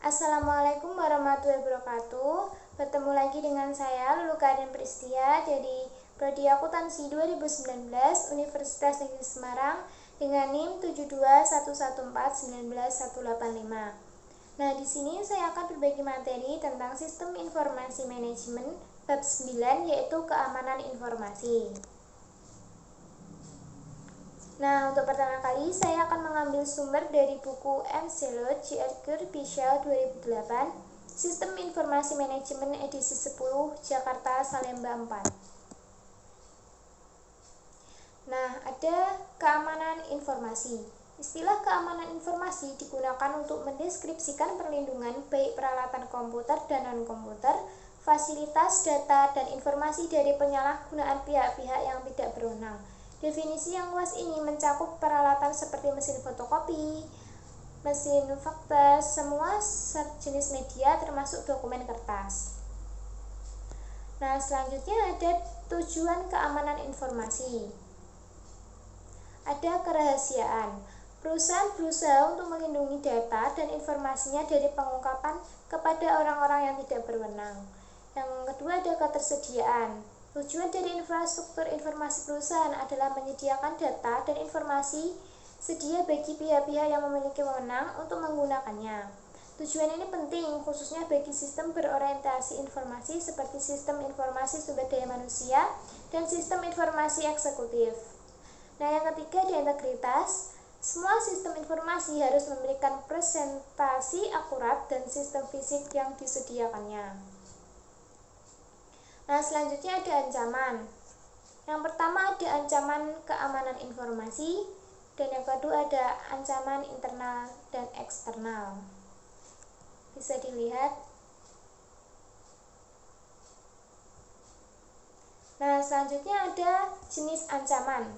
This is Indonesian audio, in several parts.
Assalamualaikum warahmatullahi wabarakatuh. Bertemu lagi dengan saya Lulu Karin Pristia dari Prodi Akuntansi 2019 Universitas Negeri Semarang dengan NIM 72114191185. Nah, di sini saya akan berbagi materi tentang Sistem Informasi Manajemen bab 9 yaitu keamanan informasi. Nah, untuk pertama kali saya akan mengambil sumber dari buku M. Selot, J. Edgar Bishel 2008, Sistem Informasi Manajemen edisi 10, Jakarta, Salemba 4. Nah, ada keamanan informasi. Istilah keamanan informasi digunakan untuk mendeskripsikan perlindungan baik peralatan komputer dan non-komputer, fasilitas, data, dan informasi dari penyalahgunaan pihak-pihak yang tidak berwenang. Definisi yang luas ini mencakup peralatan seperti mesin fotokopi, mesin fax, semua jenis media termasuk dokumen kertas. Nah, selanjutnya ada tujuan keamanan informasi. Ada kerahasiaan. Perusahaan berusaha untuk melindungi data dan informasinya dari pengungkapan kepada orang-orang yang tidak berwenang. Yang kedua ada ketersediaan. Tujuan dari infrastruktur informasi perusahaan adalah menyediakan data dan informasi sedia bagi pihak-pihak yang memiliki wewenang untuk menggunakannya. Tujuan ini penting khususnya bagi sistem berorientasi informasi seperti sistem informasi sumber daya manusia dan sistem informasi eksekutif. Nah, yang ketiga ada integritas. Semua sistem informasi harus memberikan presentasi akurat dan sistem fisik yang disediakannya. Nah, selanjutnya ada ancaman. Yang pertama ada ancaman keamanan informasi, dan yang kedua ada ancaman internal dan eksternal. Bisa dilihat. Nah, selanjutnya ada jenis ancaman.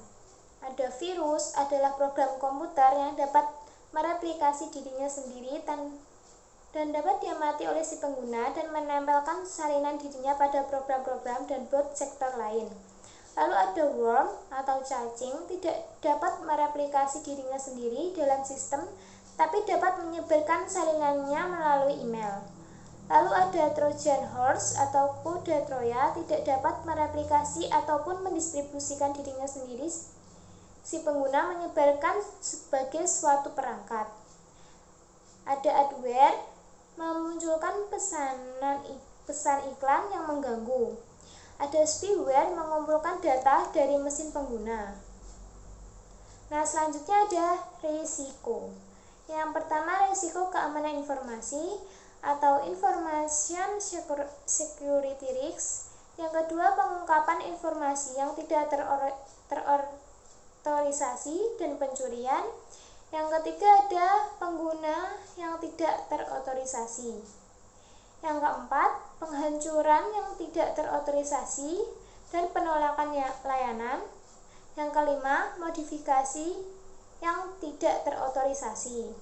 Ada virus, adalah program komputer yang dapat mereplikasi dirinya sendiri dan dapat diamati oleh si pengguna dan menempelkan salinan dirinya pada program-program dan boot sektor lain. Lalu ada worm atau cacing, tidak dapat mereplikasi dirinya sendiri dalam sistem, tapi dapat menyebarkan salinannya melalui email. Lalu ada Trojan horse atau kuda Troya, tidak dapat mereplikasi ataupun mendistribusikan dirinya sendiri. Si pengguna menyebarkan sebagai suatu perangkat. Ada adware, memunculkan pesan iklan yang mengganggu. Ada spyware, mengumpulkan data dari mesin pengguna. Nah, selanjutnya ada risiko. Yang pertama, risiko keamanan informasi atau information security risk. Yang kedua, pengungkapan informasi yang tidak terotorisasi dan pencurian. Yang ketiga ada pengguna yang tidak terotorisasi. Yang keempat, penghancuran yang tidak terotorisasi dan penolakan layanan. Yang kelima, modifikasi yang tidak terotorisasi.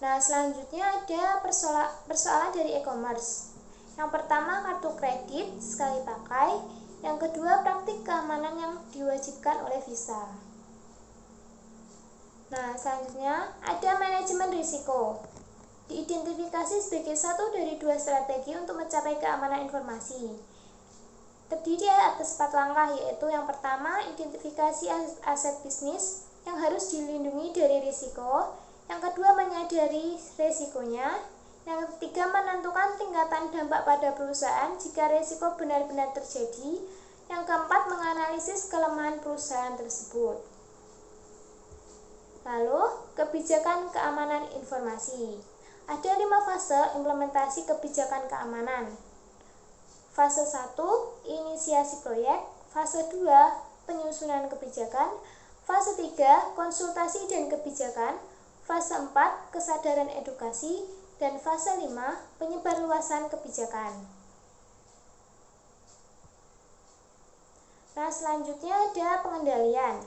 Nah, selanjutnya ada persoalan dari e-commerce. Yang pertama, kartu kredit sekali pakai. Yang kedua, praktik keamanan yang diwajibkan oleh Visa. Nah, selanjutnya ada manajemen risiko. Diidentifikasi sebagai satu dari dua strategi untuk mencapai keamanan informasi. Terdiri atas 4 langkah, yaitu yang pertama, identifikasi aset bisnis yang harus dilindungi dari risiko. Yang kedua, menyadari risikonya. Yang ketiga, menentukan tingkatan dampak pada perusahaan jika risiko benar-benar terjadi. Yang keempat, menganalisis kelemahan perusahaan tersebut. Lalu, kebijakan keamanan informasi. Ada 5 fase implementasi kebijakan keamanan. Fase 1, inisiasi proyek. Fase 2, penyusunan kebijakan. Fase 3, konsultasi dan kebijakan. Fase 4, kesadaran edukasi. Dan fase 5, penyebarluasan kebijakan. Nah, selanjutnya ada pengendalian.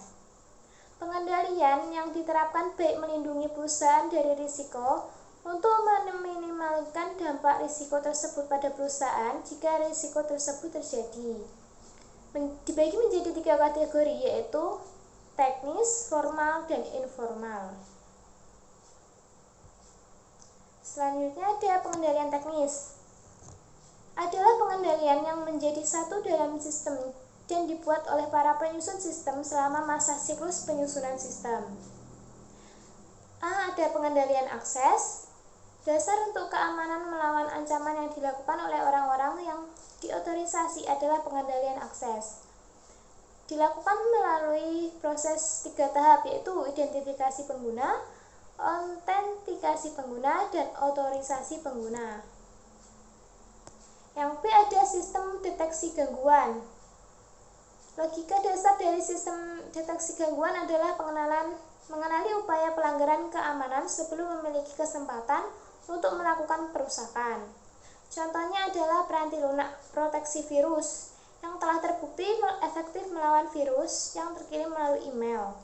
Pengendalian yang diterapkan baik melindungi perusahaan dari risiko untuk meminimalkan dampak risiko tersebut pada perusahaan jika risiko tersebut terjadi. Dibagi menjadi 3 kategori, yaitu teknis, formal, dan informal. Selanjutnya ada pengendalian teknis. Adalah pengendalian yang menjadi satu dalam sistem dan dibuat oleh para penyusun sistem selama masa siklus penyusunan sistem. A. Ada pengendalian akses. Dasar untuk keamanan melawan ancaman yang dilakukan oleh orang-orang yang diotorisasi adalah pengendalian akses. Dilakukan melalui proses 3 tahap, yaitu identifikasi pengguna, autentikasi pengguna, dan otorisasi pengguna. Yang B. Ada sistem deteksi gangguan. Logika dasar dari sistem deteksi gangguan adalah mengenali upaya pelanggaran keamanan sebelum memiliki kesempatan untuk melakukan perusakan. Contohnya adalah peranti lunak proteksi virus yang telah terbukti efektif melawan virus yang terkirim melalui email.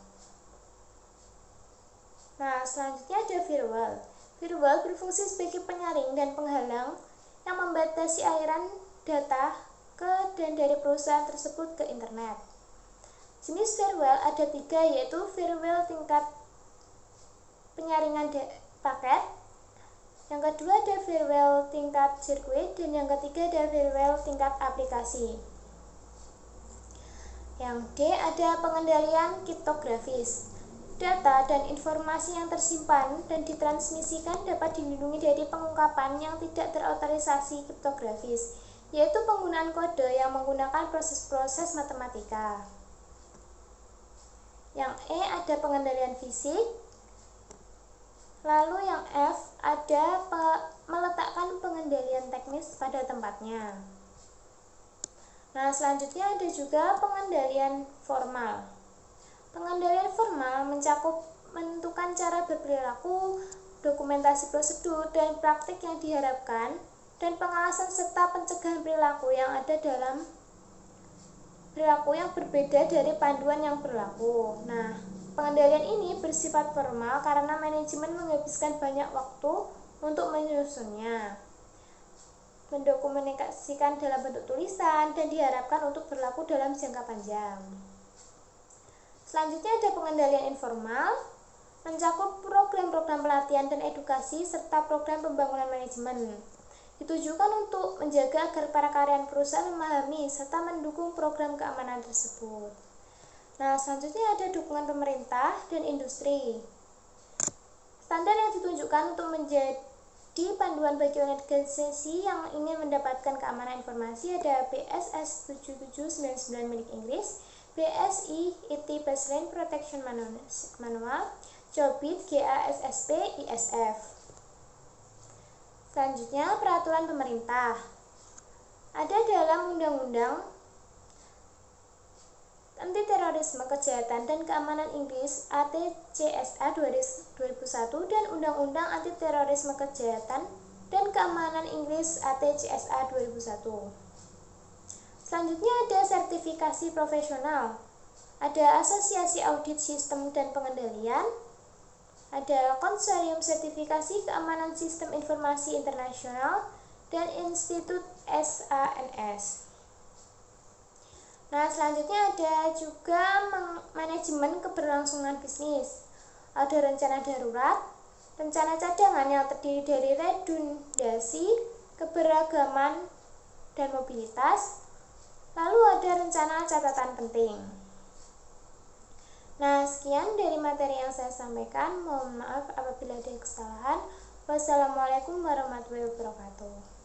Nah, selanjutnya ada firewall. Firewall berfungsi sebagai penyaring dan penghalang yang membatasi aliran data ke dan dari perusahaan tersebut ke internet. Jenis firewall ada 3, yaitu firewall tingkat penyaringan paket, yang kedua ada firewall tingkat sirkuit, dan yang ketiga ada firewall tingkat aplikasi. Yang D. Ada pengendalian kriptografis. Data dan informasi yang tersimpan dan ditransmisikan dapat dilindungi dari pengungkapan yang tidak terotorisasi kriptografis, yaitu penggunaan kode yang menggunakan proses-proses matematika. Yang E. Ada pengendalian fisik. Lalu yang F. Ada meletakkan pengendalian teknis pada tempatnya. Nah, selanjutnya ada juga pengendalian formal. Pengendalian formal mencakup menentukan cara berperilaku, dokumentasi prosedur, dan praktik yang diharapkan, dan pengawasan serta pencegahan perilaku yang ada dalam perilaku yang berbeda dari panduan yang berlaku. Nah, pengendalian ini bersifat formal karena manajemen menghabiskan banyak waktu untuk menyusunnya, mendokumentasikan dalam bentuk tulisan, dan diharapkan untuk berlaku dalam jangka panjang. Selanjutnya ada pengendalian informal, mencakup program-program pelatihan dan edukasi serta program pembangunan manajemen. Ditujukan untuk menjaga agar para karyawan perusahaan memahami serta mendukung program keamanan tersebut. Nah, selanjutnya ada dukungan pemerintah dan industri. Standar yang ditunjukkan untuk menjadi panduan bagi organisasi yang ingin mendapatkan keamanan informasi ada BSS 7799 milik Inggris, BSI IT Baseline Protection Manual, Jobit GASSP ISF. Selanjutnya, peraturan pemerintah. Ada dalam Undang-Undang Anti Terorisme, Kejahatan dan Keamanan Inggris ATCSA 2001 dan Undang-Undang Anti Terorisme, Kejahatan dan Keamanan Inggris ATCSA 2001. Selanjutnya ada sertifikasi profesional. Ada Asosiasi Audit Sistem dan Pengendalian. Ada Konsorsium Sertifikasi Keamanan Sistem Informasi Internasional dan Institut SANS. Nah, selanjutnya ada juga manajemen keberlangsungan bisnis. Ada rencana darurat, rencana cadangan yang terdiri dari redundasi, keberagaman, dan mobilitas. Lalu ada rencana catatan penting. Nah, sekian dari materi yang saya sampaikan. Mohon maaf apabila ada kesalahan. Wassalamualaikum warahmatullahi wabarakatuh.